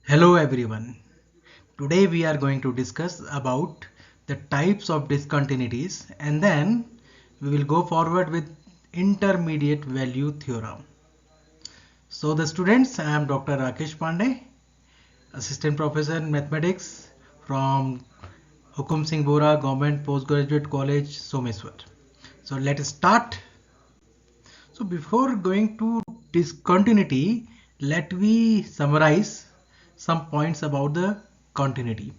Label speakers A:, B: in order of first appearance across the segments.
A: Hello everyone. Today we are going to discuss about the types of discontinuities and then we will go forward with intermediate value theorem. So the students, I am Dr. Rakesh Pandey, Assistant Professor in Mathematics from Hukum Singh Bora Government Postgraduate College, Someswar. So let us start. So before going to discontinuity, let me summarize some points about the continuity.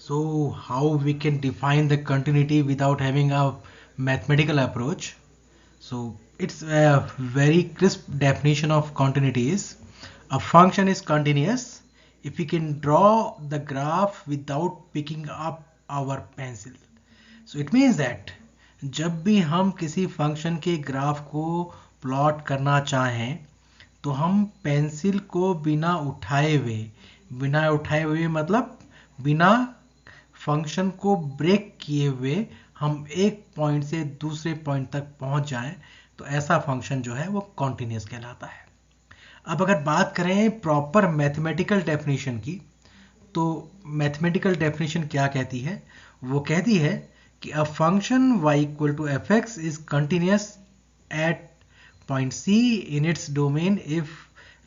A: So how we can define the continuity without having a mathematical approach? So it's a very crisp definition of continuity is a function is continuous if we can draw the graph without picking up our pencil. So it means that जब भी हम किसी function के graph को plot करना चाहें तो हम पेंसिल को बिना उठाए हुए मतलब बिना फंक्शन को ब्रेक किए हुए हम एक पॉइंट से दूसरे पॉइंट तक पहुंच जाएं तो ऐसा फंक्शन जो है वो कॉन्टिन्यूस कहलाता है। अब अगर बात करें प्रॉपर मैथमेटिकल डेफिनेशन की तो मैथमेटिकल डेफिनेशन क्या कहती है? वो कहती है कि a function y equal to F X is continuous at point c in its domain if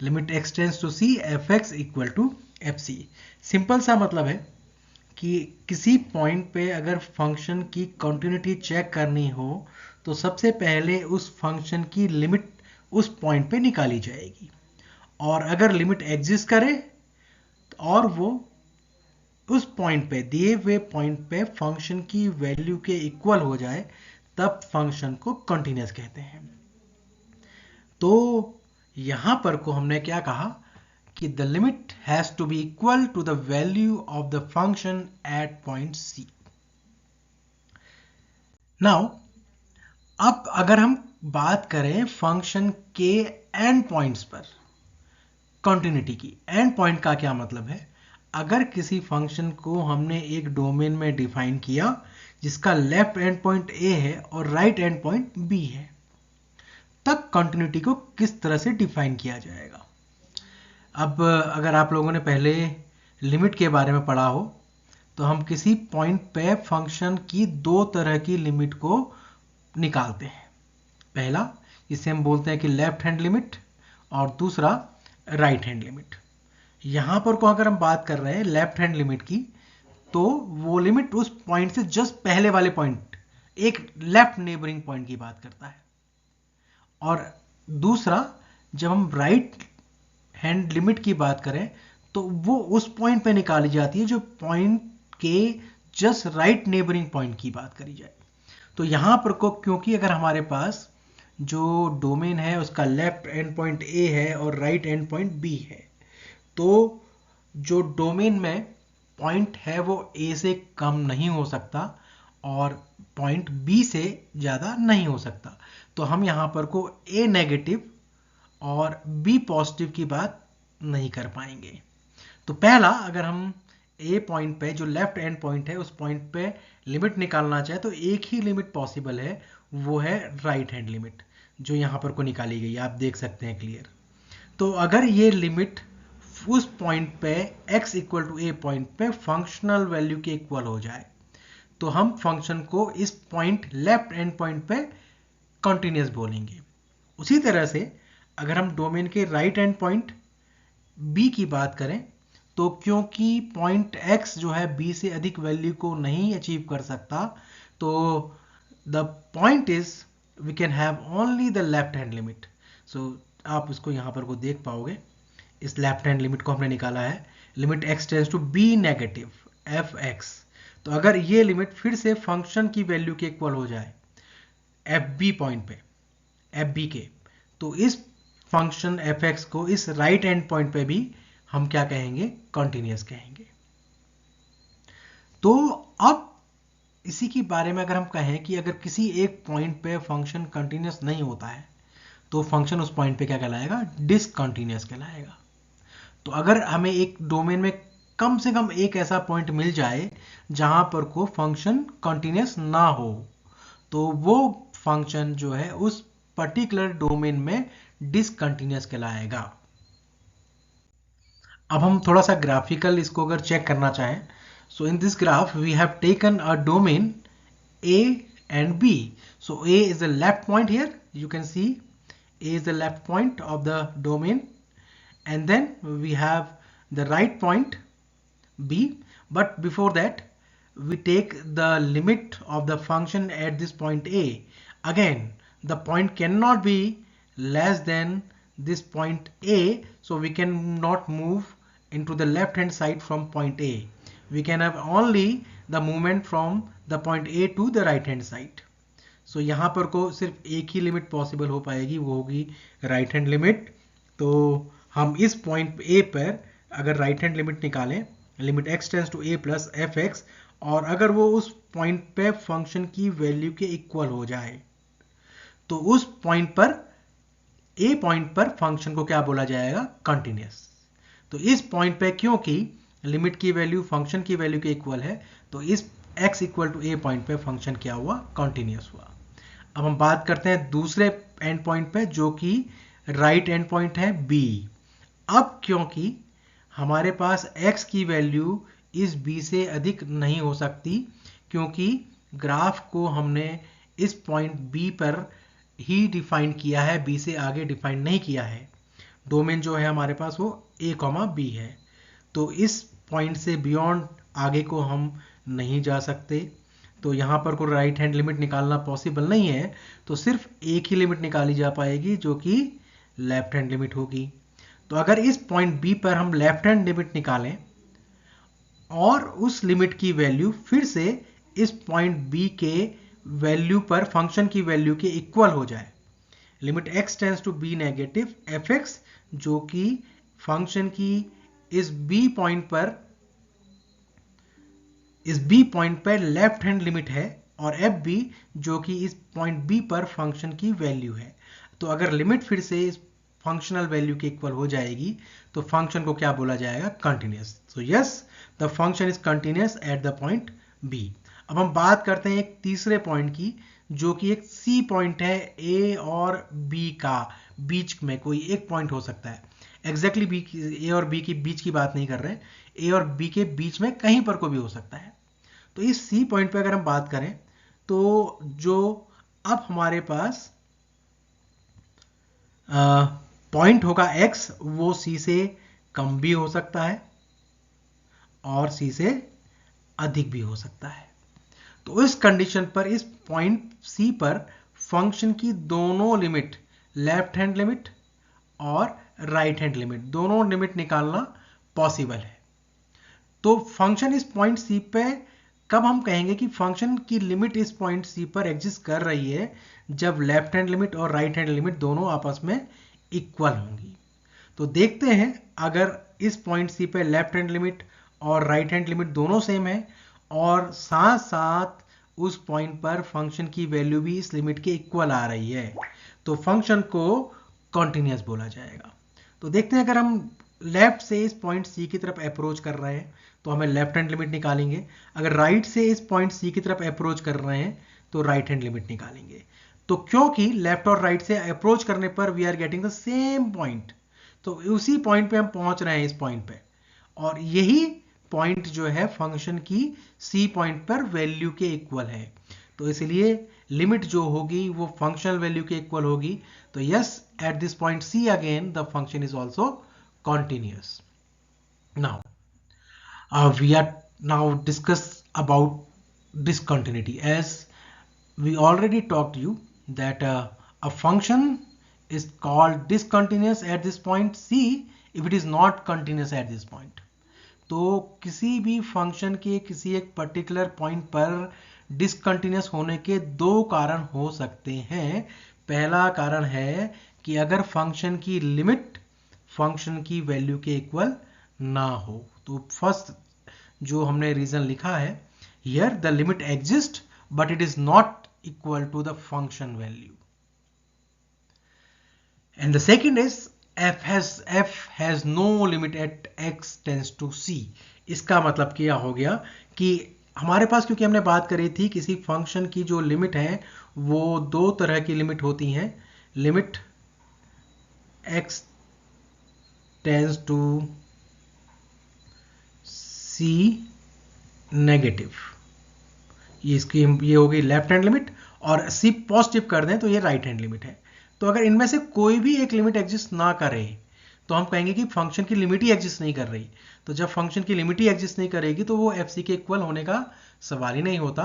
A: limit x tends to c F X equal to F C. Simple सा मतलब है कि किसी पॉइंट पे अगर फंक्शन की कंटिन्यूटी चेक करनी हो तो सबसे पहले उस फंक्शन की लिमिट उस पॉइंट पे निकाली जाएगी और अगर लिमिट एग्जिस्ट करे और वो उस पॉइंट पे दिए हुए पॉइंट पे फंक्शन की वैल्यू के इक्वल हो जाए तब फंक्शन को कंटिन्यूस कहते हैं। तो यहां पर को हमने क्या कहा कि the limit has to be equal to the value of the function at point C. Now अब अगर हम बात करें फंक्शन के एंड पॉइंट्स पर कंटिन्यूटी की, एंड पॉइंट का क्या मतलब है? अगर किसी फंक्शन को हमने एक डोमेन में डिफाइन किया जिसका लेफ्ट एंड पॉइंट ए है और राइट एंड पॉइंट बी है, तब कंटिन्यूटी को किस तरह से डिफाइन किया जाएगा? अब अगर आप लोगों ने पहले लिमिट के बारे में पढ़ा हो तो हम किसी पॉइंट पे फंक्शन की दो तरह की लिमिट को निकालते हैं। पहला जिसे हम बोलते हैं कि लेफ्ट हैंड लिमिट और दूसरा राइट हैंड लिमिट। यहां पर को अगर हम बात कर रहे हैं लेफ्ट हैंड लिमिट की तो वो लिमिट उस पॉइंट से जस्ट पहले वाले पॉइंट, एक लेफ्ट नेबरिंग पॉइंट की बात करता है, और दूसरा जब हम राइट हैंड लिमिट की बात करें तो वो उस पॉइंट पे निकाली जाती है जो पॉइंट के जस्ट राइट नेबरिंग पॉइंट की बात करी जाए। तो यहां पर को क्योंकि अगर हमारे पास जो डोमेन है उसका लेफ्ट एंड पॉइंट ए है और राइट एंड पॉइंट बी है, तो जो डोमेन में पॉइंट है वो ए से कम नहीं हो सकता और पॉइंट बी से ज़्यादा नहीं हो सकता। तो हम यहाँ पर को ए नेगेटिव और बी पॉजिटिव की बात नहीं कर पाएंगे। तो पहला अगर हम ए पॉइंट पे जो लेफ्ट एंड पॉइंट है उस पॉइंट पे लिमिट निकालना चाहे तो एक ही लिमिट पॉसिबल है, वो है राइट हैंड लिमिट जो यहाँ पर को निकाली गई, आप देख सकते हैं क्लियर। तो अगर ये लिमिट उस पॉइंट पे x equal to A point पे फंक्शनल वैल्यू के इक्वल हो जाए तो हम फंक्शन को इस पॉइंट लेफ्ट एंड पॉइंट पे कंटिन्यूस बोलेंगे। उसी तरह से अगर हम डोमेन के राइट एंड पॉइंट b की बात करें तो क्योंकि पॉइंट x जो है b से अधिक वैल्यू को नहीं अचीव कर सकता तो the point is we can have only the left hand limit. So आप इसको यहां पर को देख पाओगे, इस लेफ्ट हैंड लिमिट को हमने निकाला है limit x tends to B negative F X. तो अगर ये लिमिट फिर से फंक्शन की वैल्यू के इक्वल हो जाए एफ बी पॉइंट पे, एफ बी के, तो इस फंक्शन एफ एक्स को इस राइट एंड पॉइंट पे भी हम क्या कहेंगे? कंटिन्यूस कहेंगे। तो अब इसी के बारे में अगर हम कहें कि अगर किसी एक पॉइंट पे फंक्शन कंटिन्यूस नहीं होता है तो फंक्शन उस पॉइंट पे क्या कहलाएगा? डिसकंटिन्यूस कहलाएगा। तो अगर हमें एक डोमेन में कम से कम एक ऐसा पॉइंट मिल जाए जहां पर को फंक्शन कंटिन्यूस ना हो तो वो फंक्शन जो है उस पर्टिकुलर डोमेन में डिसकंटिन्यूस कहलाएगा। अब हम थोड़ा सा ग्राफिकल इसको अगर चेक करना चाहें, so in this graph we have taken a domain A and B. So A is the left point here. You can see A is the left point of the domain, and then we have the right point B. But before that, we take the limit of the function at this point A. Again, the point cannot be less than this point A, so we cannot move into the left hand side from point A. We can have only the movement from the point A to the right hand side. So यहाँ पर को सिर्फ एक ही limit possible हो पाएगी, वो होगी right hand limit. तो हम इस पॉइंट A पर अगर राइट हैंड लिमिट निकालें, limit x tends to a plus F X, और अगर वो उस पॉइंट पे फंक्शन की वैल्यू के इक्वल हो जाए, तो उस पॉइंट पर A पॉइंट पर फंक्शन को क्या बोला जाएगा? कंटिन्यूस. तो इस पॉइंट पे क्योंकि लिमिट की वैल्यू फंक्शन की वैल्यू के इक्वल है, तो इस x equal to a point पे फंक्शन क्या हुआ? कंटिन्यूस हुआ. अब हम बात करते हैं दूसरे एंड पॉइंट पे, जो कि राइट एंड पॉइंट है b. अब क्योंकि हमारे पास x की वैल्यू इस b से अधिक नहीं हो सकती, क्योंकि ग्राफ को हमने इस पॉइंट b पर ही डिफाइन किया है, b से आगे डिफाइन नहीं किया है. डोमेन जो है हमारे पास वो a, b है. तो इस पॉइंट से बियॉन्ड आगे को हम नहीं जा सकते. तो यहाँ पर कोई राइट हैंड लिमिट निकालना पॉसिबल नहीं है, तो सिर्फ एक ही लिमिट निकाली जा पाएगी, जो कि लेफ्ट हैंड लिमिट होगी. तो अगर इस पॉइंट बी पर हम लेफ्ट हैंड लिमिट निकालें और उस लिमिट की वैल्यू फिर से इस पॉइंट बी के वैल्यू पर फंक्शन की वैल्यू के इक्वल हो जाए, limit x tends to B negative F X, जो कि फंक्शन की इस b पॉइंट पर लेफ्ट हैंड लिमिट है, और एफ बी जो कि इस पॉइंट b पर फंक्शन की वैल्यू है. तो अगर लिमिट फिर से इस फंक्शनल वैल्यू के इक्वल हो जाएगी, तो फंक्शन को क्या बोला जाएगा? Continuous. So yes, the function is continuous at the point b. अब हम बात करते हैं एक तीसरे पॉइंट की, जो कि एक c पॉइंट है a और b का, बीच में कोई एक पॉइंट हो सकता है. एग्जैक्टली b a और b के बीच की बात नहीं कर रहे हैं, a और b के बीच में कहीं पर को भी हो सकता है. तो इस c पॉइंट पे अगर हम बात करें, तो जो अब हमारे पास पॉइंट होगा x, वो c से कम भी हो सकता है और c से अधिक भी हो सकता है. तो इस कंडीशन पर इस पॉइंट c पर फंक्शन की दोनों लिमिट, लेफ्ट हैंड लिमिट और राइट हैंड लिमिट, दोनों लिमिट निकालना पॉसिबल है. तो फंक्शन इस पॉइंट c पे कब हम कहेंगे कि फंक्शन की लिमिट इस पॉइंट c पर एग्जिस्ट कर रही है? जब लेफ्ट हैंड लिमिट और राइट हैंड लिमिट दोनों आपस में इक्वल होंगी. तो देखते हैं, अगर इस पॉइंट c पे लेफ्ट हैंड लिमिट और राइट हैंड लिमिट दोनों सेम है, और साथ साथ उस पॉइंट पर फंक्शन की वैल्यू भी इस लिमिट के इक्वल आ रही है, तो फंक्शन को कॉन्टिन्यूस बोला जाएगा. तो देखते हैं, अगर हम लेफ्ट से इस पॉइंट c की तरफ अप्रोच कर रहे हैं, तो हमें लेफ्ट हैंड लिमिट निकालेंगे. अगर राइट से इस पॉइंट c की तरफ अप्रोच कर रहे हैं, तो राइट हैंड लिमिट निकालेंगे. तो क्योंकि लेफ्ट और राइट से अप्रोच करने पर we are getting the same point, तो उसी पॉइंट पे हम पहुंच रहे हैं, इस पॉइंट पे, और यही पॉइंट जो है फंक्शन की c पॉइंट पर वैल्यू के इक्वल है. तो इसलिए लिमिट जो होगी वो फंक्शनल वैल्यू के इक्वल होगी. तो yes, at this point c again the function is also continuous. Now, we are now discuss about discontinuity. As we already talked to you that a function is called discontinuous at this point c if it is not continuous at this point. तो किसी भी function के किसी एक particular point पर discontinuous होने के दो कारण हो सकते हैं. पहला कारण है कि अगर फंक्शन की लिमिट फंक्शन की वैल्यू के इक्वल ना हो. तो फर्स्ट जो हमने रीजन लिखा है, here the limit exist but it is not equal to the function value. And the second is f has no limit at x tends to c. इसका मतलब क्या हो गया कि हमारे पास, क्योंकि हमने बात करी थी किसी फंक्शन की जो लिमिट है वो दो तरह की लिमिट होती हैं, limit x tends to C negative, ये हो गई लेफ्ट हैंड लिमिट, और C पॉजिटिव कर दें तो ये राइट हैंड लिमिट है। तो अगर इनमें से कोई भी एक लिमिट एग्जिस्ट ना करे तो हम कहेंगे कि फंक्शन की लिमिट ही एग्जिस्ट नहीं कर रही। तो जब फंक्शन की लिमिट ही एग्जिस्ट नहीं करेगी तो वो FC के इक्वल होने का सवाल ही नहीं होता।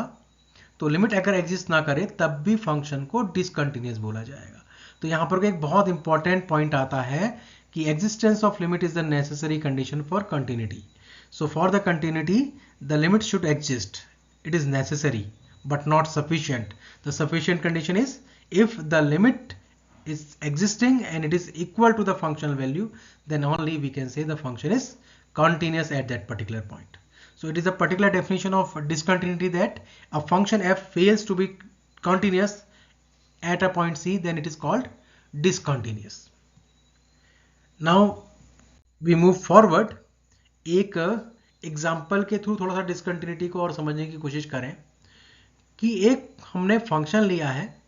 A: तो लिमिट अगर एग्जिस्ट ना करे तब भी फंक्शन को डिसकंटिन्यूअस बोला जाएगा। तो यहां पर एक बहुत इंपॉर्टेंट पॉइंट आता है कि existence of limit is the necessary condition for continuity. So for the continuity the limit should exist, it is necessary but not sufficient. The sufficient condition is if the limit is existing and it is equal to the functional value, then only we can say the function is continuous at that particular point. So it is a particular definition of discontinuity that a function f fails to be continuous at a point C, then it is called discontinuous. Now we move forward. एक example के through थोड़ा सा discontinuity को और समझने की कोशिश करें कि एक हमने फंक्शन लिया है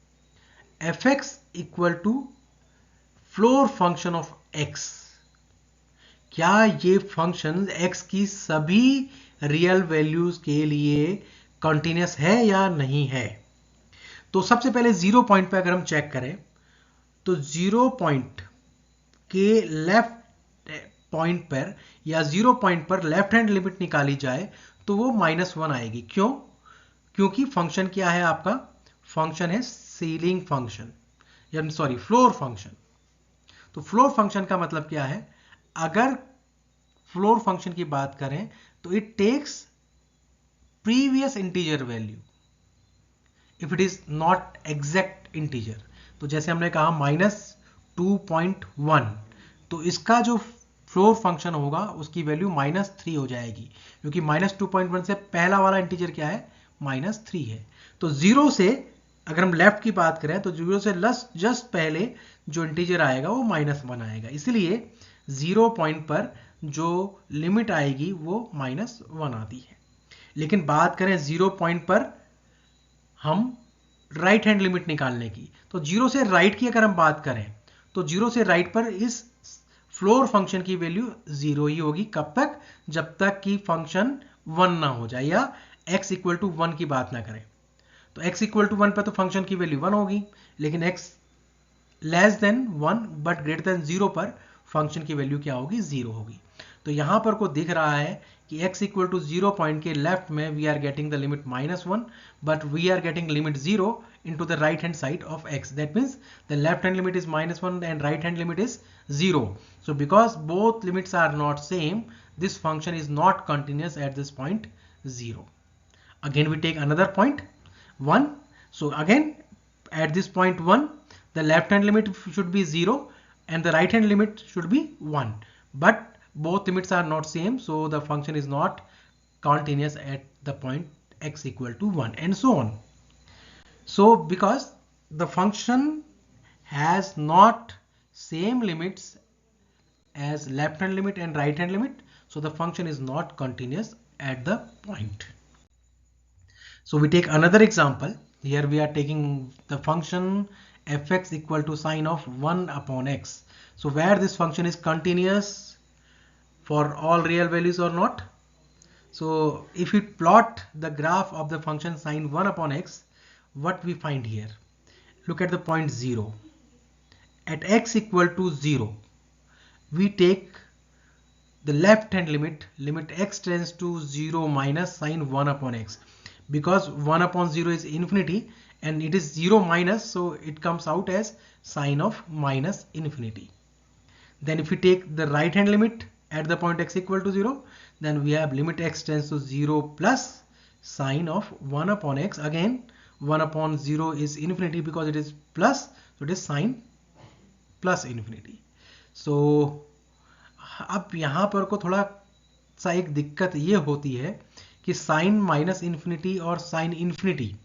A: f(x) equal to floor function of x। क्या ये फंक्शन x की सभी रियल वैल्यूज के लिए कंटिन्यूअस है या नहीं है? तो सबसे पहले 0 पॉइंट पे अगर हम चेक करें तो 0 पॉइंट के लेफ्ट पॉइंट पर या 0 पॉइंट पर लेफ्ट हैंड लिमिट निकाली जाए तो वो -1 आएगी। क्यों? क्योंकि फंक्शन क्या है आपका? फंक्शन है सीलिंग फंक्शन, या सॉरी फ्लोर फंक्शन। तो फ्लोर फंक्शन का मतलब क्या है? अगर फ्लोर फंक्शन की बात करें तो it takes previous integer value if it is not exact integer. तो जैसे हमने कहा -2.1, तो इसका जो फ्लोर फंक्शन होगा उसकी वैल्यू -3 हो जाएगी, क्योंकि -2.1 से पहला वाला इंटीजर क्या है? -3 है। तो 0 से अगर हम लेफ्ट की बात करें तो 0 से जस्ट पहले जो इंटीजर आएगा वो -1 आएगा, इसलिए 0 पॉइंट पर जो लिमिट आएगी वो -1 आती है। लेकिन बात करें 0 पॉइंट पर हम राइट हैंड लिमिट निकालने की, तो 0 से राइट की अगर हम बात करें तो 0 से राइट पर इस फ्लोर फंक्शन की वैल्यू 0 ही होगी। कब तक? जब तक कि फंक्शन 1 ना हो जाए या x इक्वल टू 1 की बात ना करें। तो x इक्वल टू 1 पर तो फंक्शन की वैल्यू 1 होगी, लेकिन x less than 1 but greater than 0 पर फंक्शन की वैल्यू क्या होगी? 0 होगी। तो यहां पर को दिख रहा है कि x इक्वल टू 0 पॉइंट के लेफ्ट में we are getting the limit -1 but we are getting limit 0 into the right hand side of x. That means the left hand limit is -1 and right hand limit is 0. So because both limits are not same, this function is not continuous at this point 0. Again we take another point 1. So again at this point 1, the left hand limit should be 0 and the right hand limit should be 1. But both limits are not same, so the function is not continuous at the point x equal to 1 and so on. So because the function has not same limits as left hand limit and right hand limit, so the function is not continuous at the point. So we take another example. Here we are taking the function f(x) equal to sine of 1 upon x. So where this function is continuous for all real values or not? So if we plot the graph of the function sine 1 upon x, what we find here? Look at the point 0. At x equal to 0, we take the left hand limit, limit x tends to 0 minus sine 1 upon x, because 1 upon 0 is infinity and it is 0 minus, so it comes out as sine of minus infinity. Then if we take the right hand limit at the point x equal to 0, then we have limit x tends to 0 plus sine of 1 upon x. Again 1 upon 0 is infinity because it is plus, so it is sine plus infinity. So अब यहाँ पर को थोड़ा सा एक दिक्कत ये होती है कि साइन माइनस इन्फिनिटी और साइन इन्फिनिटी,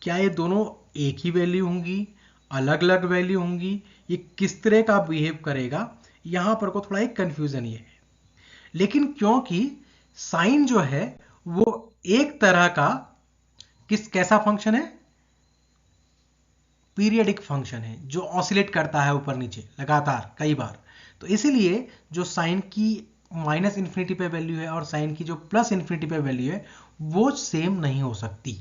A: क्या ये दोनों एक ही वैल्यू होंगी, अलग अलग वैल्यू होंगी, ये किस तरह का बिहेव करेगा? यहाँ पर को थोड़ा एक कंफ्यूजन ये है। लेकिन क्योंकि साइन जो है वो एक तरह का कैसा फंक्शन है? पीरियडिक फंक्शन है जो ऑसिलेट करता है ऊपर नीचे लगातार कई बार। तो इसीलिए जो साइन की माइनस इन्फिनिटी पे वैल्यू है और साइन की जो प्लस इन्फिनिटी पे वैल्यू है वो सेम नहीं हो सकती,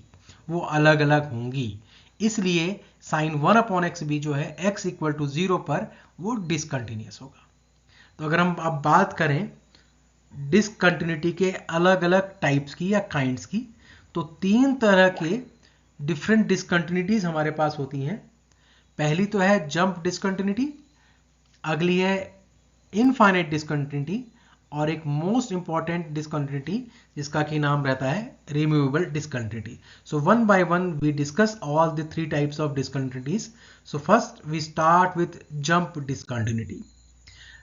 A: वो अलग अलग होंगी। इसलिए साइन 1/x भी जो है x इक्वल टू 0 पर वो डिसकंटिन्यूस होगा। तो अगर हम अब बात करें डिसकंटिन्यूटी के अलग अलग टाइप्स की या काइंड्स की, तो 3 तरह के डिफरेंट डिसकंटिन्यूटीज हमारे पास होती हैं। पहली तो है जंप डिसकंटिन्यूटी, अगली है इनफाइनाइट डिसकंटिन्यूटी, और एक मोस्ट इंपॉर्टेंट डिसकंटिन्यूटी जिसका कि नाम रहता है removable discontinuity. So one by one we discuss all the 3 types of discontinuities. So first we start with jump discontinuity.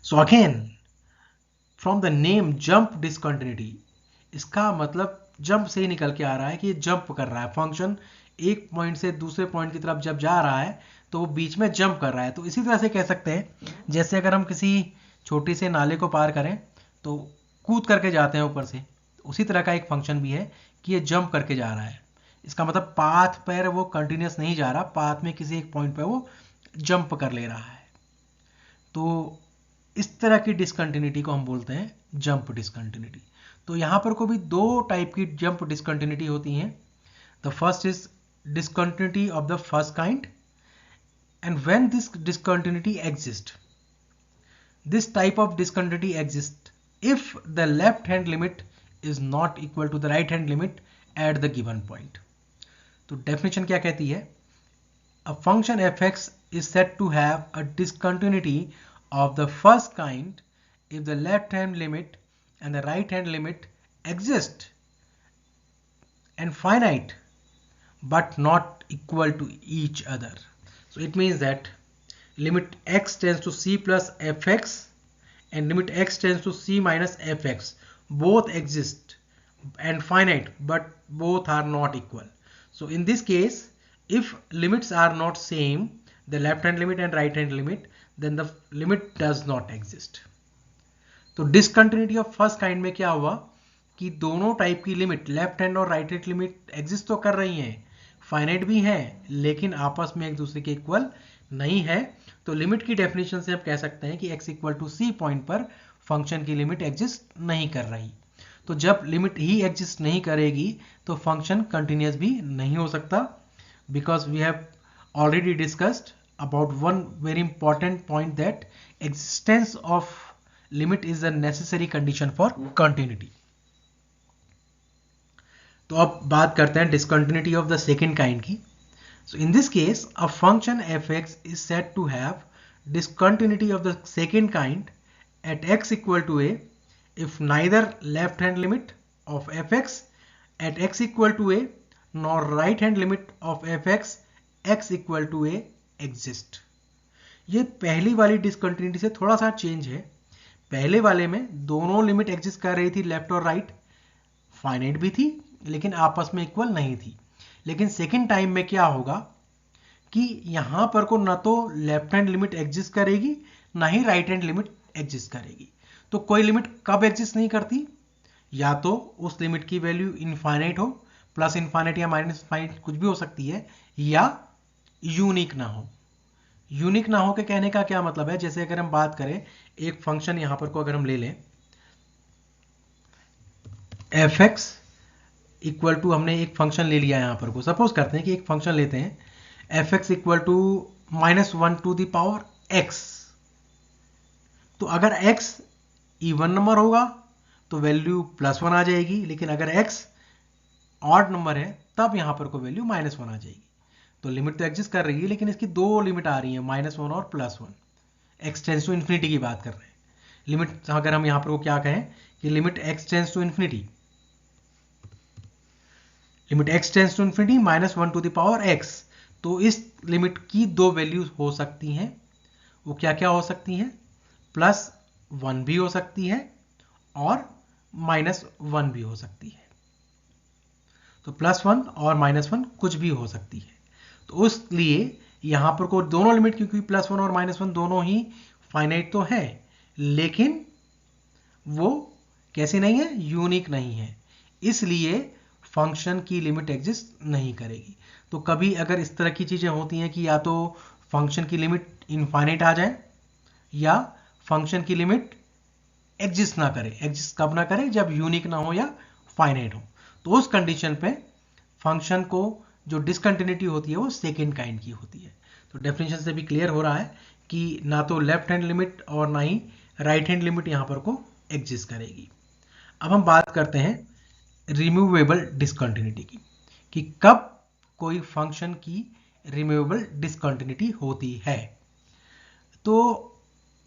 A: So again from the name jump discontinuity, इसका मतलब jump से ही निकल के आ रहा है कि जंप कर रहा है फंक्शन, एक पॉइंट से दूसरे पॉइंट की तरफ जब जा रहा है तो वो बीच में जंप कर रहा है। तो इसी तरह से कह सकते हैं जैसे अगर हम किसी छोटे से नाले को पार करें तो कूद करके जाते हैं ऊपर से, उसी तरह का एक फंक्शन भी है कि ये जंप करके जा रहा है। इसका मतलब पाथ पर वो कंटिन्यूस नहीं जा रहा, पाथ में किसी एक पॉइंट पर वो जंप कर ले रहा है। तो इस तरह की डिसकंटिन्यूटी को हम बोलते हैं जंप डिसकंटिन्यूटी। तो यहां पर को भी 2 टाइप की जंप डिसकंटिन्यूटी होती हैं। The first is discontinuity of the first kind, and when this discontinuity exists, this type of discontinuity exists if the left hand limit is not equal to the right hand limit at the given point. तो definition क्या कहती है? A function fx is said to have a discontinuity of the first kind if the left hand limit and the right hand limit exist and finite but not equal to each other. So it means that limit x tends to c plus fx and limit x tends to c minus fx both exist and finite but both are not equal. So in this case, if limits are not same, the left hand limit and right hand limit, then the limit does not exist. तो discontinuity of first kind में क्या हुआ कि दोनों type की limit, left hand और right hand limit exist तो कर रही हैं, फाइनाइट भी है, लेकिन आपस में एक दूसरे के इक्वल नहीं है। तो लिमिट की डेफिनेशन से हम कह सकते हैं कि x equal to C point पर फंक्शन की लिमिट एग्जिस्ट नहीं कर रही। तो जब लिमिट ही एग्जिस्ट नहीं करेगी तो फंक्शन कंटिन्यूस भी नहीं हो सकता, because we have already discussed about one very important point that existence of limit is a necessary condition for continuity. तो अब बात करते हैं discontinuity of the second kind की। So in this case a function fx is said to have discontinuity of the second kind at x equal to a if neither left hand limit of fx at x equal to a nor right hand limit of fx x equal to a exist. ये पहली वाली discontinuity से थोड़ा सा change है। पहले वाले में दोनों लिमिट एग्जिस्ट कर रही थी, लेफ्ट और राइट, फाइनाइट भी थी लेकिन आपस में इक्वल नहीं थी। लेकिन सेकेंड टाइम में क्या होगा कि यहां पर को ना तो लेफ्ट हैंड लिमिट एग्जिस्ट करेगी ना ही राइट हैंड लिमिट एग्जिस्ट करेगी। तो कोई लिमिट कब एग्जिस्ट नहीं करती? या तो उस लिमिट की वैल्यू इनफाइनाइट हो, प्लस इनफाइनाइट या माइनस इनफाइनाइट कुछ भी हो सकती है, या यूनिक ना हो। यूनिक ना हो के कहने का क्या मतलब है? जैसे अगर हम बात करें एक फंक्शन यहां पर को अगर हम ले लें एफ एक्स इक्वल टू, हमने एक फंक्शन ले लिया यहां पर को, सपोज करते हैं कि एक फंक्शन लेते हैं F X equal to -1 to the power X. तो अगर x इवन नंबर होगा तो वैल्यू +1 आ जाएगी, लेकिन अगर x ऑड नंबर है तब यहां पर को वैल्यू -1 आ जाएगी। तो लिमिट तो एग्जिस्ट कर रही है लेकिन इसकी 2 लिमिट आ रही है, -1 और +1। x टेंस टू इन्फिनिटी की बात कर रहे हैं। लिमिट अगर हम यहां पर को क्या कहें कि limit x tends to infinity, limit x tends to infinity -1 to the power x, तो इस लिमिट की 2 वैल्यूज हो सकती हैं। वो क्या क्या हो सकती हैं? +1 भी हो सकती है और -1 भी हो सकती है। तो +1 और -1 कुछ भी हो सकती है। तो उस लिए यहां पर को दोनों लिमिट, क्योंकि +1 और -1 दोनों ही फाइनाइट तो है लेकिन वो कैसी नहीं है? यूनिक नहीं है, इसलिए फंक्शन की लिमिट एग्जिस्ट नहीं करेगी। तो कभी अगर इस तरह की चीजें होती हैं कि या तो फंक्शन की लिमिट इनफाइनाइट आ जाए या फंक्शन की लिमिट एग्जिस्ट ना करे। एग्जिस्ट कब ना करे? जब यूनिक ना हो या फाइनाइट हो। तो उस कंडीशन पे फंक्शन को जो डिसकंटिन्यूटी होती है वो सेकेंड काइंड की होती है। तो डेफिनेशन से भी क्लियर हो रहा है कि ना तो लेफ्ट हैंड लिमिट और ना ही राइट हैंड लिमिट यहां पर को एग्जिस्ट करेगी। अब हम बात करते हैं रिमूवेबल डिसकंटिन्यूटी की, कि कब कोई फंक्शन की रिमूवेबल डिसकंटिन्यूटी होती है। तो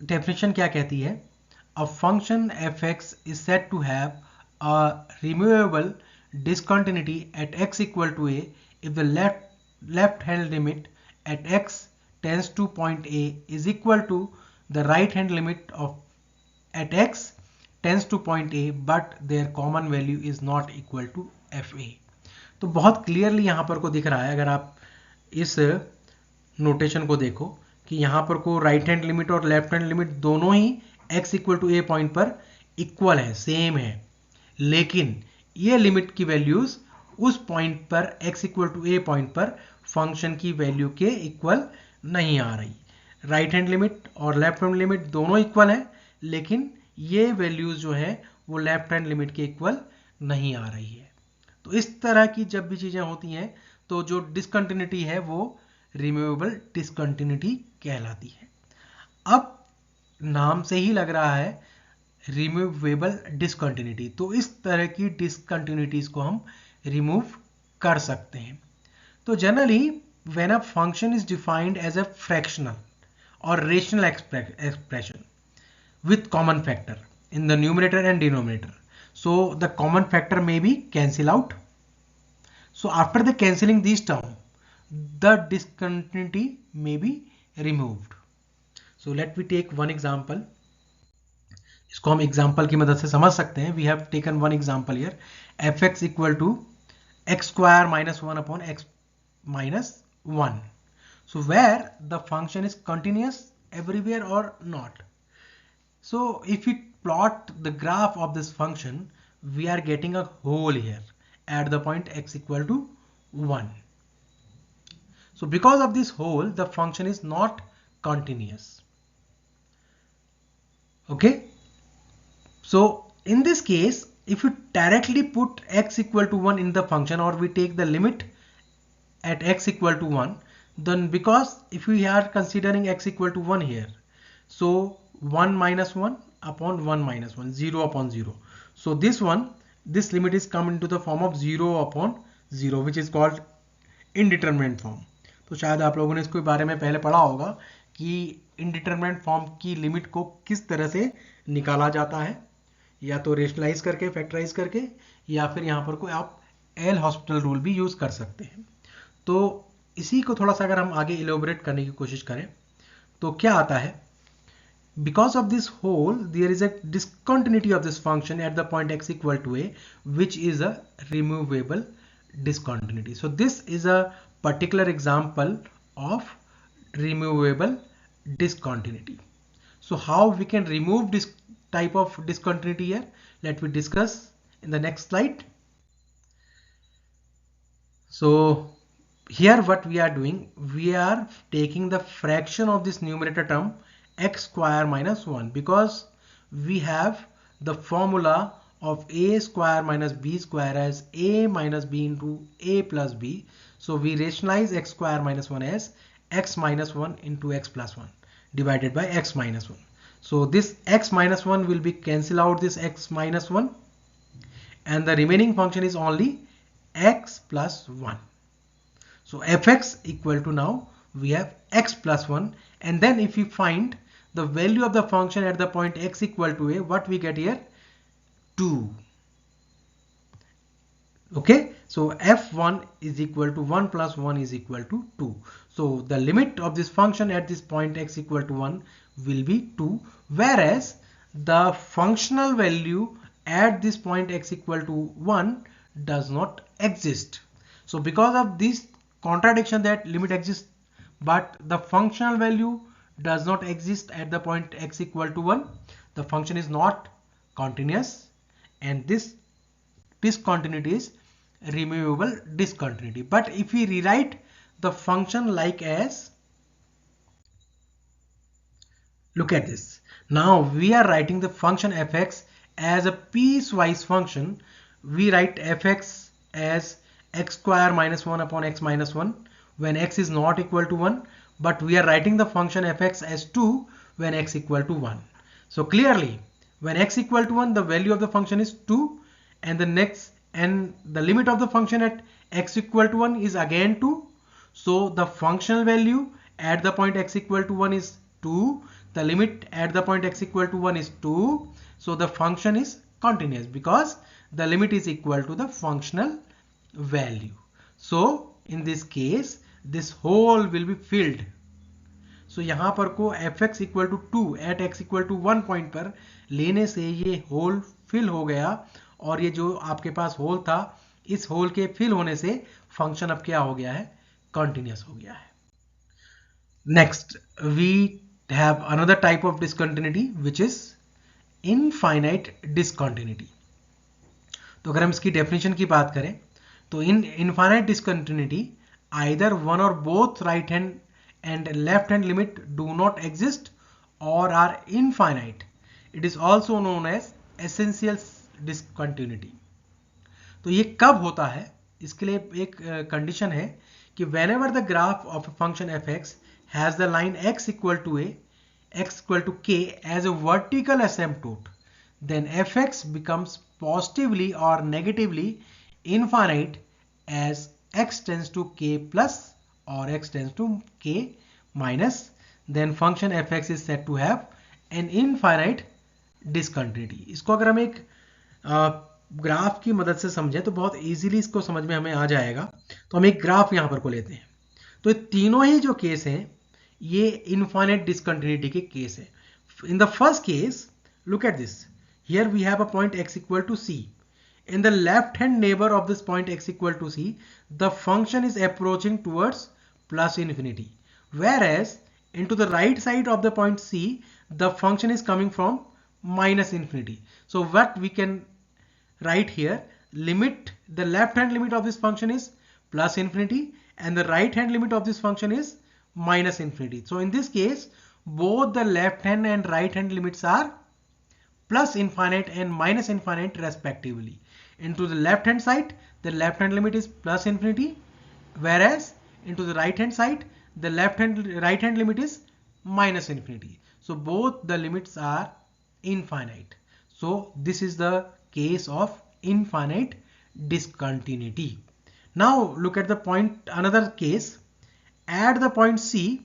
A: डेफिनेशन क्या कहती है? A function F X is said to have a removable discontinuity at x equal to a if the left hand limit at x tends to point a is equal to the right hand limit of at x tends to point a but their common value is not equal to fa। तो बहुत clearly यहां पर को दिख रहा है, अगर आप इस नोटेशन को देखो कि यहां पर को राइट हैंड लिमिट और लेफ्ट हैंड लिमिट दोनों ही x equal to A point पर इक्वल है, सेम है, लेकिन ये लिमिट की वैल्यूज उस पॉइंट पर x equal to A point पर फंक्शन की वैल्यू के इक्वल नहीं आ रही। राइट हैंड लिमिट और लेफ्ट हैंड लिमिट दोनों इक्वल है, लेकिन ये वैल्यूज जो है वो लेफ्ट हैंड लिमिट के इक्वल नहीं आ रही है। तो इस तरह की जब भी चीजें होती हैं तो जो डिसकंटिन्यूटी है वो रिमूवेबल डिसकंटिन्यूटी कहलाती है। अब नाम से ही लग रहा है रिमूवेबल डिसकंटिन्यूटी, तो इस तरह की डिसकंटिन्यूटीज को हम रिमूव कर सकते हैं। तो generally when a function is defined as a fractional और rational expression with common factor in the numerator and denominator, so the common factor may be cancel out. So after the cancelling these term, the discontinuity may be removed. So let me take one example. इसको हम example की मदद से समझ सकते हैं। We have taken one example here, F X equal to X square minus one upon X minus one. So where the function is continuous everywhere or not. So if we plot the graph of this function, we are getting a hole here at the point x equal to 1. So because of this hole, the function is not continuous. Okay. So in this case, if you directly put x equal to 1 in the function, or we take the limit at x equal to 1, then because if we are considering x equal to 1 here, so 1 minus 1 upon 1 minus 1, 0 upon 0. So this one, this limit is come into the form of 0 upon 0, which is called indeterminate form. तो शायद आप लोगों ने इसके बारे में पहले पढ़ा होगा कि indeterminate फॉर्म की लिमिट को किस तरह से निकाला जाता है, या तो रेशनलाइज करके, फैक्टराइज करके, या फिर यहाँ पर कोई आप एल हॉस्पिटल रूल भी यूज कर सकते हैं। तो इसी को थोड़ा सा अगर हम आगे इलेबोरेट करने की कोशिश करें तो क्या आता है, because of this hole there is a discontinuity of this function at the point x equal to a, which is a removable discontinuity. So this is a particular example of removable discontinuity. So how we can remove this type of discontinuity here, let me discuss in the next slide. So here what we are doing, we are taking the fraction of this numerator term x square minus 1, because we have the formula of a square minus b square as a minus b into a plus b. So we rationalize x square minus 1 as x minus 1 into x plus 1 divided by x minus 1. So this x minus 1 will be cancel out this x minus 1, and the remaining function is only x plus 1. So fx equal to, now we have x plus 1, and then if we find the value of the function at the point x equal to a, what we get here? 2. Okay, so f1 is equal to 1 plus 1 is equal to 2. So the limit of this function at this point x equal to 1 will be 2, whereas the functional value at this point x equal to 1 does not exist. So because of this contradiction, that limit exists but the functional value does not exist at the point x equal to 1, the function is not continuous, and this discontinuity is removable discontinuity. But if we rewrite the function like as Look at this. Now we are writing the function fx as a piecewise function. We write fx as x square minus 1 upon x minus 1 when x is not equal to 1, but we are writing the function fx as 2 when x equal to 1. So clearly when x equal to 1, the value of the function is 2, and the limit of the function at x equal to 1 is again 2. So the functional value at the point x equal to 1 is 2. The limit at the point x equal to 1 is 2. So the function is continuous because the limit is equal to the functional value. So in this case, this hole will be filled. So यहाँ पर को fx equal to 2 at x equal to 1 point पर लेने से ये whole fill हो गया, और ये जो आपके पास होल था, इस होल के फिल होने से फंक्शन अब क्या हो गया है, कंटिन्यूअस हो गया है. Next we have another type of discontinuity which is infinite discontinuity. तो अगर हम इसकी डेफिनेशन की बात करें तो in infinite discontinuity either one और both right hand and left hand limit do not exist or are infinite. It is also known as essential discontinuity. तो ये कब होता है, इसके लिए एक कंडीशन है कि whenever the graph of a function fx has the line x equal to k as a vertical asymptote, then fx becomes positively or negatively infinite as x tends to k plus or x tends to k minus, then function fx is said to have an infinite discontinuity. इसको अगर हम एक graph की मदद से समझें तो बहुत इजीली इसको समझ में हमें आ जाएगा. तो हम एक ग्राफ यहां पर को लेते हैं. तो ये तीनों ही जो केस हैं ये इनफाइनाइट डिसकंटिन्यूटी के केस है. In the first case, look at this. Here we have a point x equal to c. In the left hand neighbor of this point x equal to c, the function is approaching towards plus infinity, whereas into the right side of the point c, the function is coming from minus infinity. So what we can write here, limit, the left hand limit of this function is plus infinity and the right hand limit of this function is minus infinity. So in this case, both the left hand and right hand limits are plus infinite and minus infinite respectively. Into the left hand side, the left hand limit is plus infinity, whereas into the right hand side, the right hand limit is minus infinity. So both the limits are infinite. So this is the case of infinite discontinuity. Now look at the point, another case. At the point c,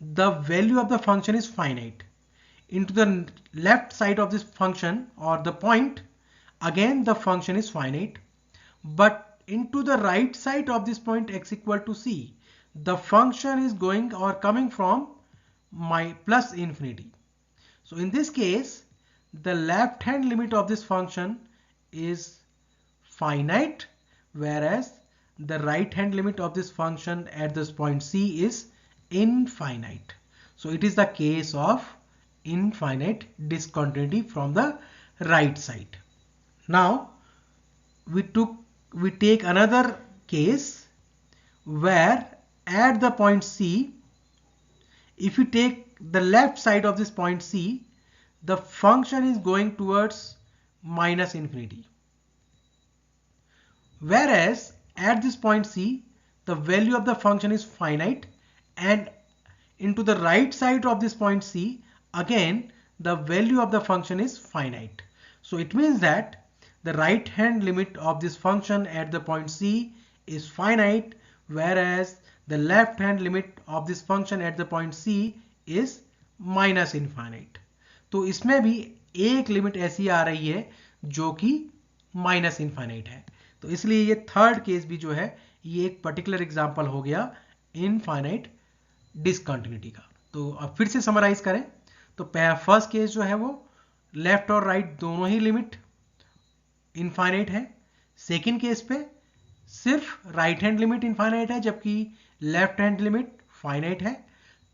A: the value of the function is finite. Into the left side of this function or the point, again the function is finite, but into the right side of this point x equal to c, the function is going or coming from my plus infinity. So in this case, the left hand limit of this function is finite, whereas the right hand limit of this function at this point c is infinite. So it is the case of infinite discontinuity from the right side. Now we take another case where at the point c, if you take the left side of this point c, the function is going towards minus infinity, whereas at this point c, the value of the function is finite, and into the right side of this point c, again the value of the function is finite. So it means that the right hand limit of this function at the point c is finite, whereas the left hand limit of this function at the point c is minus infinite. तो इसमें भी एक limit ऐसी आ रही है जो कि minus infinite है. तो इसलिए ये थर्ड केस भी जो है ये एक पर्टिकुलर एग्जांपल हो गया इनफाइनाइट डिसकंटिन्यूटी का. तो अब फिर से समराइज करें तो फर्स्ट केस जो है वो लेफ्ट और राइट दोनों ही लिमिट इनफाइनाइट है. सेकेंड केस पे सिर्फ राइट हैंड लिमिट इनफाइनाइट है जबकि लेफ्ट हैंड लिमिट फाइनाइट है.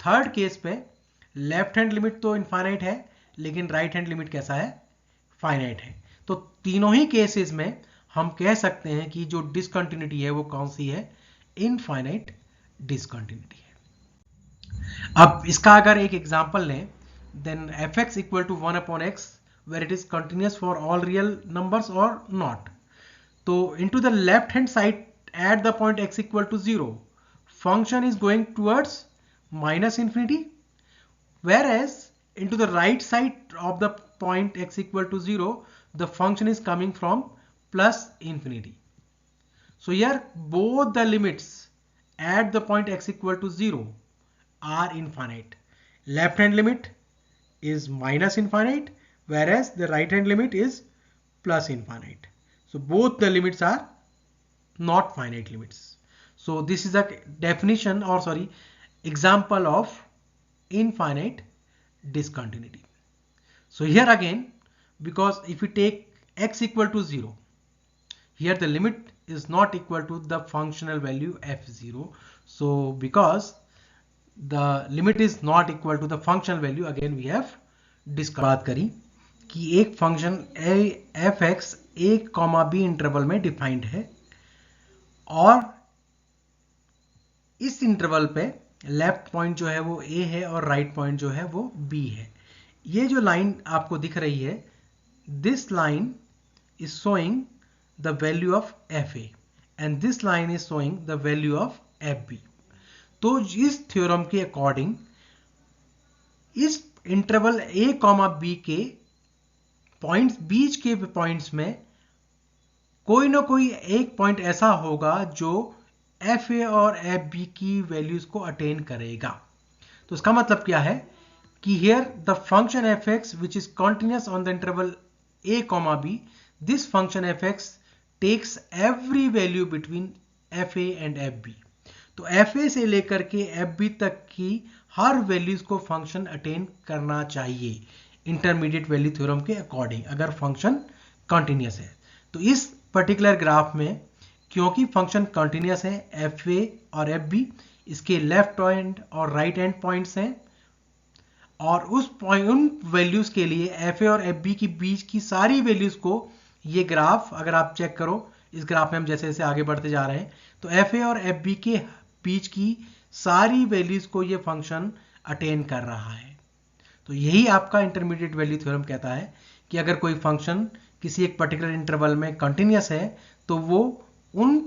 A: थर्ड केस पे लेफ्ट हैंड लिमिट तो इनफाइनाइट है लेकिन राइट हैंड लिमिट कैसा है, फाइनाइट है. तो तीनों ही केसेस में हम कह सकते हैं कि जो डिसकंटिन्यूटी है वो कौन सी है, इनफाइनाइट डिसकंटिन्यूटी है. अब इसका अगर एक एग्जांपल लें then fx equal to 1 upon x, where it is continuous for all real numbers or not. So into the left hand side at the point x equal to 0, function is going towards minus infinity, whereas into the right side of the point x equal to 0, the function is coming from plus infinity. So here both the limits at the point x equal to 0 are infinite. Left hand limit is minus infinite, whereas the right hand limit is plus infinite. So both the limits are not finite limits. So this is a definition, or sorry, example of infinite discontinuity. So here again, because if we take x equal to 0, here the limit is not equal to the functional value f0. So because the limit is not equal to the functional value, again we have बात करी कि एक function fx a, b interval में defined है और इस interval पे left point जो है वो a है और राइट पॉइंट जो है वो b है. ये जो लाइन आपको दिख रही है, this line is showing the value of fa and this line is showing the value of fb. तो इस थ्योरम के अकॉर्डिंग इस इंटरवल a, b के पॉइंट्स, बीच के पॉइंट्स में कोई ना कोई एक पॉइंट ऐसा होगा जो fa और fb की वैल्यूज को अटेन करेगा. तो इसका मतलब क्या है कि here the function fx which is continuous on the interval a, b, this function fx takes every value between fa and fb. तो fa से लेकर के fb तक की हर वैल्यूज को फंक्शन अटेन करना चाहिए इंटरमीडिएट वैल्यू थ्योरम के अकॉर्डिंग, अगर फंक्शन कंटिन्यूस है. तो इस पर्टिकुलर ग्राफ में क्योंकि फंक्शन कंटिन्यूस है, fa और fb इसके लेफ्ट एंड और राइट एंड पॉइंट्स हैं और उन वैल्यूज के लिए fa और fb के बीच की सारी वैल्यूज को ये ग्राफ अगर आप चेक करो, इस ग्राफ में हम जैसे जैसे आगे बढ़ते जा रहे हैं तो fa और fb के बीच की सारी वैल्यूज को ये फंक्शन अटेन कर रहा है. तो यही आपका इंटरमीडिएट वैल्यू थ्योरम कहता है कि अगर कोई फंक्शन किसी एक पर्टिकुलर इंटरवल में कंटिन्यूस है तो वो उन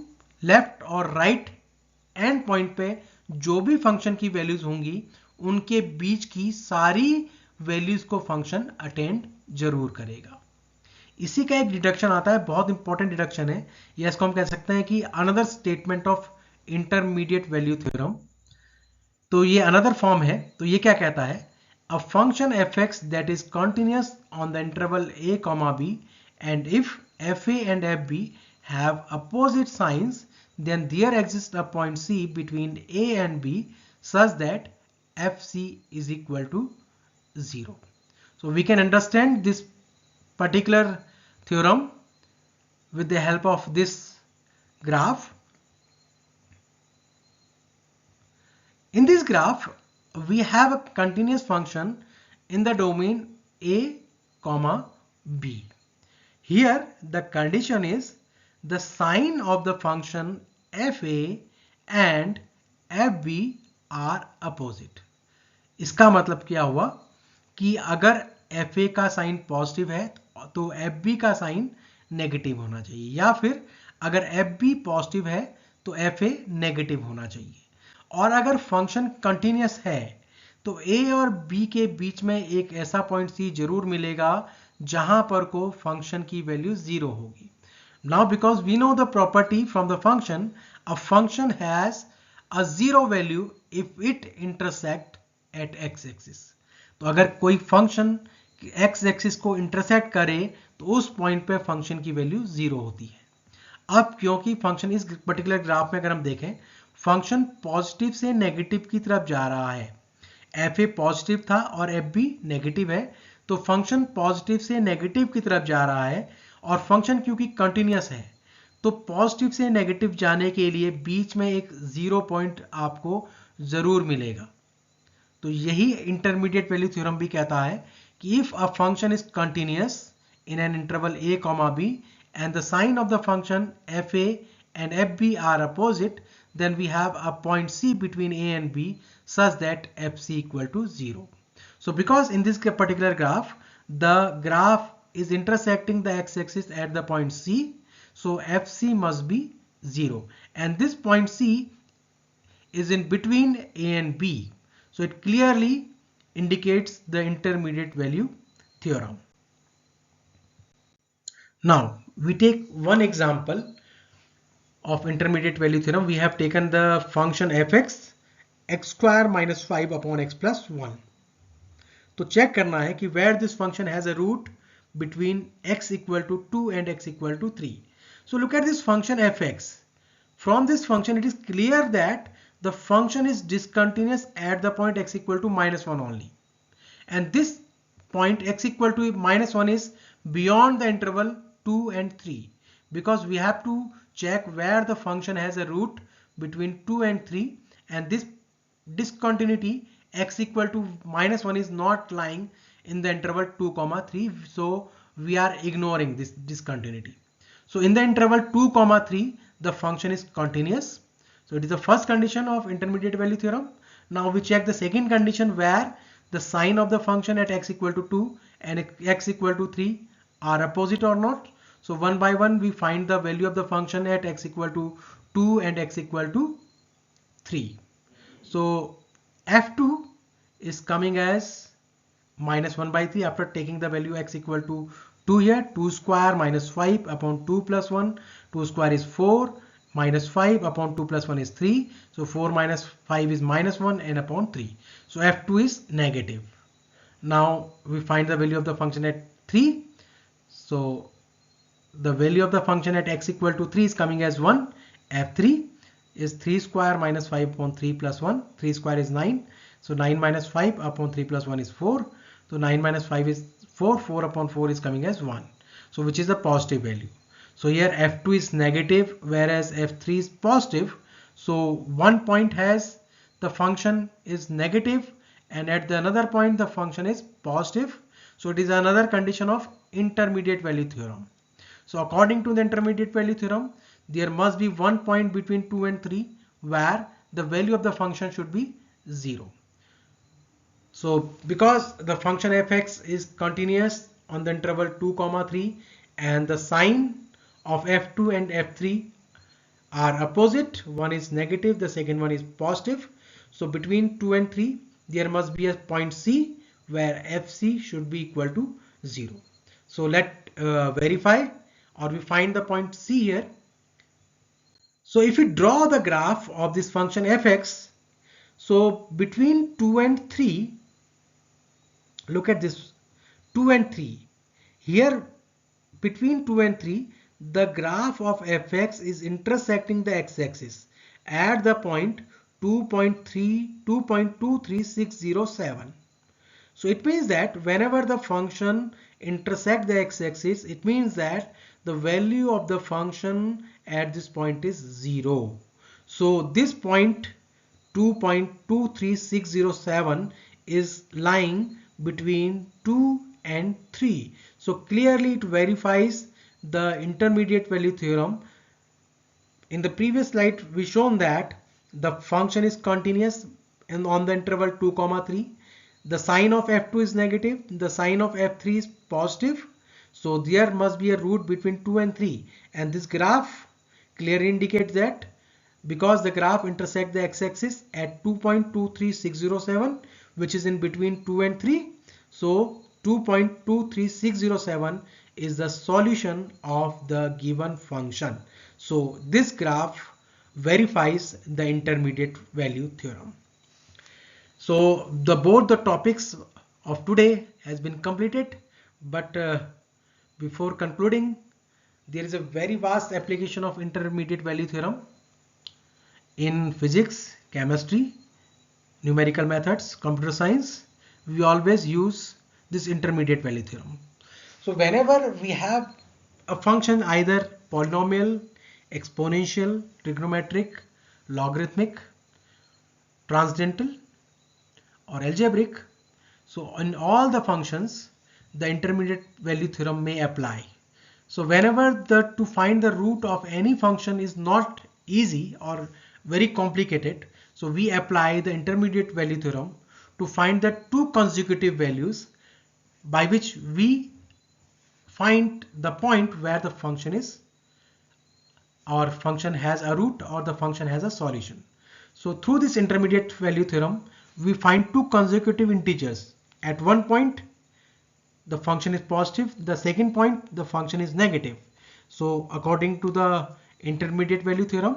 A: लेफ्ट और राइट एंड पॉइंट पे जो भी फंक्शन की वैल्यूज होंगी उनके बीच की सारी वैल्यूज को फंक्शन अटेंड जरूर करेगा. इसी का एक डिडक्शन आता है, बहुत इंपॉर्टेंट डिडक्शन है, या इसको हम कह सकते हैं कि another statement of intermediate value theorem. तो ये अनदर फॉर्म है. तो ये क्या कहता है, a function fx that is continuous on the interval a, b and if fa and fb have opposite signs then there exists a point c between a and b such that fc is equal to 0. So we can understand this particular theorem with the help of this graph. In this graph we have a continuous function in the domain a, b. Here the condition is the sign of the function fa and fb are opposite. इसका मतलब क्या हुआ कि अगर fa का sign positive है तो fb का साइन नेगेटिव होना चाहिए, या फिर अगर fb पॉजिटिव है तो fa नेगेटिव होना चाहिए. और अगर फंक्शन कंटिन्यूअस है तो a और b के बीच में एक ऐसा पॉइंट c जरूर मिलेगा जहां पर को फंक्शन की वैल्यू 0 होगी. Now because we know the property from the function, a function has a 0 value if it intersect at x axis. तो अगर कोई फंक्शन x एक्सिस को इंटरसेक्ट करे तो उस पॉइंट पे फंक्शन की वैल्यू 0 होती है. अब क्योंकि फंक्शन इस पर्टिकुलर ग्राफ में अगर हम देखें, फंक्शन पॉजिटिव से नेगेटिव की तरफ जा रहा है. fa पॉजिटिव था और fb नेगेटिव है, तो फंक्शन पॉजिटिव से नेगेटिव की तरफ जा रहा है और फंक्शन क्योंकि कंटिन्यूअस है तो पॉजिटिव से नेगेटिव जाने के लिए बीच में एक 0 पॉइंट आपको जरूर मिलेगा. तो यही इंटरमीडिएट वैल्यू थ्योरम भी कहता है कि if a function is continuous in an interval a, b and the sign of the function fa and fb are opposite, then we have a point c between a and b such that fc equal to 0. So because in this particular graph, the graph is intersecting the x-axis at the point C, so FC must be 0. And this point C is in between A and B. So it clearly indicates the intermediate value theorem. Now we take one example of intermediate value theorem. We have taken the function fx x square minus 5 upon x plus 1. तो check करना है कि where this function has a root between x equal to 2 and x equal to 3. So look at this function fx. From this function it is clear that the function is discontinuous at the point x equal to minus 1 only. And this point x equal to minus 1 is beyond the interval 2 and 3, because we have to check where the function has a root between 2 and 3, and this discontinuity x equal to minus 1 is not lying in the interval 2 comma 3, so we are ignoring this discontinuity. So in the interval 2 comma 3 the function is continuous. So it is the first condition of intermediate value theorem. Now we check the second condition where the sign of the function at x equal to 2 and x equal to 3 are opposite or not. So one by one we find the value of the function at x equal to 2 and x equal to 3. So f2 is coming as minus 1 by 3 after taking the value x equal to 2 here. 2 square minus 5 upon 2 plus 1. 2 square is 4. Minus 5 upon 2 plus 1 is 3. So 4 minus 5 is minus 1 and upon 3. So f2 is negative. Now we find the value of the function at 3. So the value of the function at x equal to 3 is coming as 1. f3 is 3 square minus 5 upon 3 plus 1. 3 square is 9. So 9 minus 5 upon 3 plus 1 is 4. So 9 minus 5 is 4. 4 upon 4 is coming as 1. So which is a positive value. So here f2 is negative whereas f3 is positive. So one point has the function is negative and at the another point the function is positive. So it is another condition of intermediate value theorem. So according to the intermediate value theorem, there must be one point between 2 and 3 where the value of the function should be 0. So because the function fx is continuous on the interval 2 comma 3 and the sign of f2 and f3 are opposite, one is negative, the second one is positive. So between 2 and 3 there must be a point C where fc should be equal to 0. So let verify or we find the point C here. So if we draw the graph of this function fx, so between 2 and 3, look at this 2 and 3. Here between 2 and 3 the graph of fx is intersecting the x-axis at the point 2.23607. So it means that whenever the function intersects the x-axis, it means that the value of the function at this point is 0. So this point 2.23607 is lying between 2 and 3. So clearly it verifies the intermediate value theorem. In the previous slide we shown that the function is continuous and on the interval 2 comma 3. The sign of f2 is negative, the sign of f3 is positive. So there must be a root between 2 and 3, and this graph clearly indicates that because the graph intersects the x-axis at 2.23607 which is in between 2 and 3. So 2.23607 is the solution of the given function. So this graph verifies the intermediate value theorem. So both the topics of today has been completed, but before concluding, there is a very vast application of intermediate value theorem in physics, chemistry, numerical methods, computer science. We always use this intermediate value theorem. So whenever we have a function either polynomial, exponential, trigonometric, logarithmic, transcendental or algebraic, so in all the functions the intermediate value theorem may apply. So whenever to find the root of any function is not easy or very complicated, so we apply the intermediate value theorem to find the two consecutive values by which we find the point where the function is, our function has a root or the function has a solution. So through this intermediate value theorem, we find two consecutive integers. At one point, the function is positive. The second point, the function is negative. So according to the intermediate value theorem,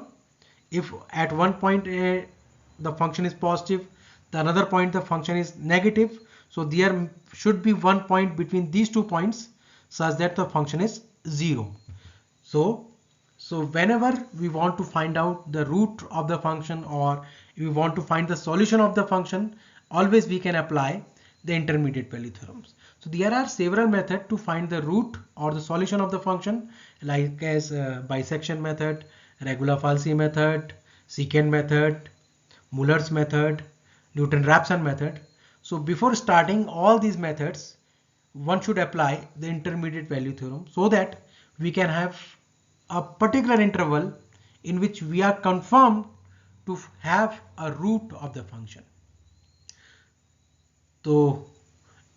A: if at one point the function is positive, the another point the function is negative, so there should be one point between these 2 points such that the function is 0. So whenever we want to find out the root of the function, or we want to find the solution of the function, always we can apply the intermediate value theorems. So there are several methods to find the root or the solution of the function, like as bisection method, regular-Falsy method, secant method, Muller's method, Newton-Raphson method. So before starting all these methods, one should apply the intermediate value theorem so that we can have a particular interval in which we are confirmed to have a root of the function. तो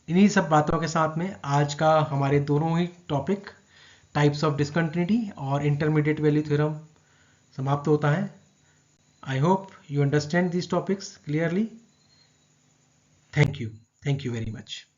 A: इन्हीं सब बातों के साथ में आज का हमारे दोनों ही टॉपिक टाइप्स ऑफ डिसकंटिन्यूटी और इंटरमीडिएट वैल्यू थ्योरम समाप्त होता है. I hope you understand these topics clearly. Thank you very much.